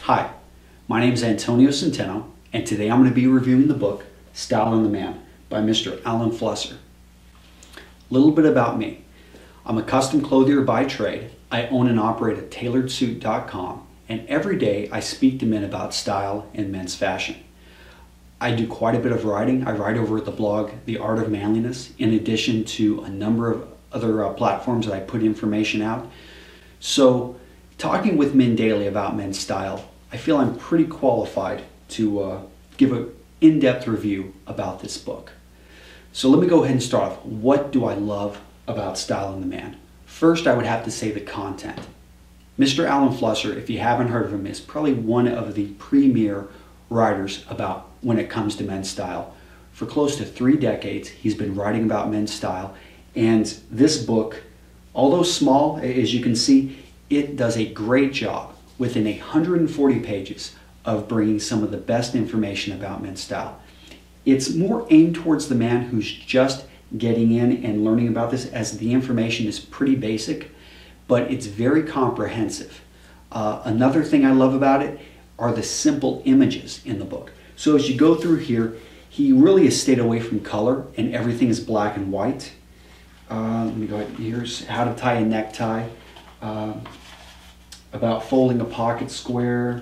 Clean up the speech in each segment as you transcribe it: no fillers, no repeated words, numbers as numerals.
Hi, my name is Antonio Centeno, and today I'm going to be reviewing the book Style and the Man by Mr. Alan Flusser. A little bit about me. I'm a custom clothier by trade. I own and operate at tailoredsuit.com, and every day I speak to men about style and men's fashion. I do quite a bit of writing. I write over at the blog The Art of Manliness, in addition to a number of other platforms that I put information out. So, talking with men daily about men's style, I feel I'm pretty qualified to give an in-depth review about this book. So let me go ahead and start off. What do I love about Style and the Man? First, I would have to say the content. Mr. Alan Flusser, if you haven't heard of him, is probably one of the premier writers about when it comes to men's style. For close to 3 decades, he's been writing about men's style, and this book, although small, as you can see, it does a great job within 140 pages of bringing some of the best information about men's style. It's more aimed towards the man who's just getting in and learning about this, as the information is pretty basic, but it's very comprehensive. Another thing I love about it are the simple images in the book. So as you go through here, he really has stayed away from color and everything is black and white. Let me go ahead. Here's how to tie a necktie. About folding a pocket square,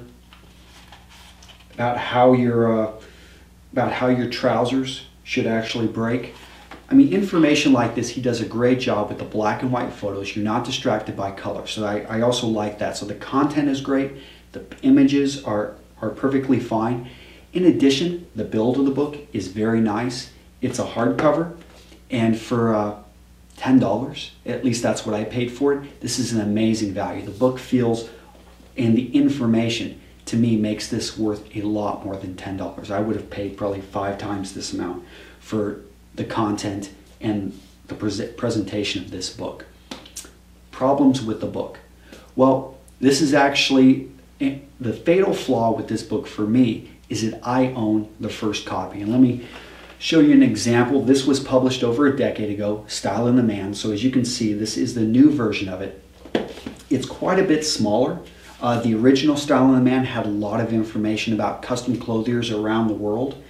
about how your trousers should actually break. I mean, information like this, he does a great job with the black and white photos. You're not distracted by color, so I also like that. So the content is great, the images are perfectly fine. In addition, the build of the book is very nice. It's a hardcover, and for $10, at least that's what I paid for it, this is an amazing value. The book feels, and the information to me makes this worth a lot more than $10. I would have paid probably 5 times this amount for the content and the presentation of this book. Problems with the book. Well, this is actually, the fatal flaw with this book for me is that I own the first copy. And let me show you an example. This was published over a decade ago, Style and the Man. So as you can see, this is the new version of it. It's quite a bit smaller. The original Style and the Man had a lot of information about custom clothiers around the world.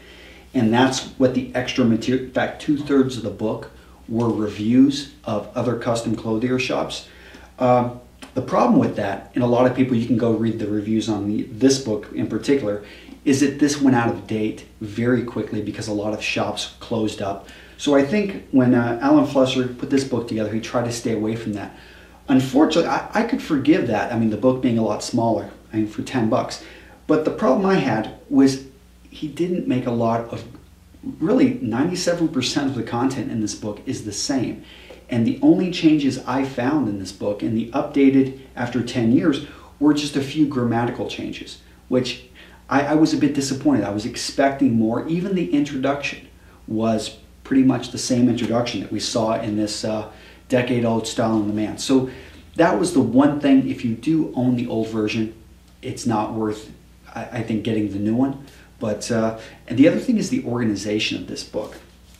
And that's what the extra material, in fact, 2/3 of the book were reviews of other custom clothier shops. The problem with that, and a lot of people, you can go read the reviews on this book in particular, is that this went out of date very quickly because a lot of shops closed up. So I think when Alan Flusser put this book together, he tried to stay away from that. Unfortunately, I could forgive that. I mean, the book being a lot smaller, I mean, for $10. But the problem I had was he didn't make a lot of, really 97% of the content in this book is the same. And the only changes I found in this book, and the updated after 10 years, were just a few grammatical changes, which I was a bit disappointed. I was expecting more. Even the introduction was pretty much the same introduction that we saw in this decade-old Style and the Man. So that was the one thing. If you do own the old version, it's not worth, I think, getting the new one. But and the other thing is the organization of this book.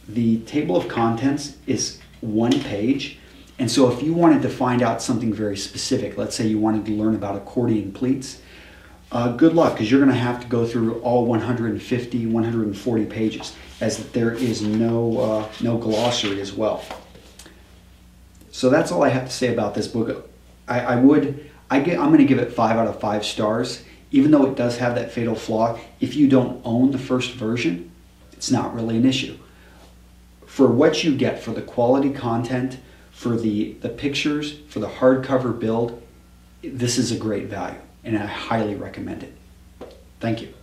The table of contents is 1 page. And so if you wanted to find out something very specific, let's say you wanted to learn about accordion pleats, good luck, because you're going to have to go through all 150, 140 pages, as there is no glossary as well. So that's all I have to say about this book. I'm going to give it 5 out of 5 stars, even though it does have that fatal flaw. If you don't own the first version, it's not really an issue. For what you get, for the quality content, for the pictures, for the hardcover build, this is a great value, and I highly recommend it. Thank you.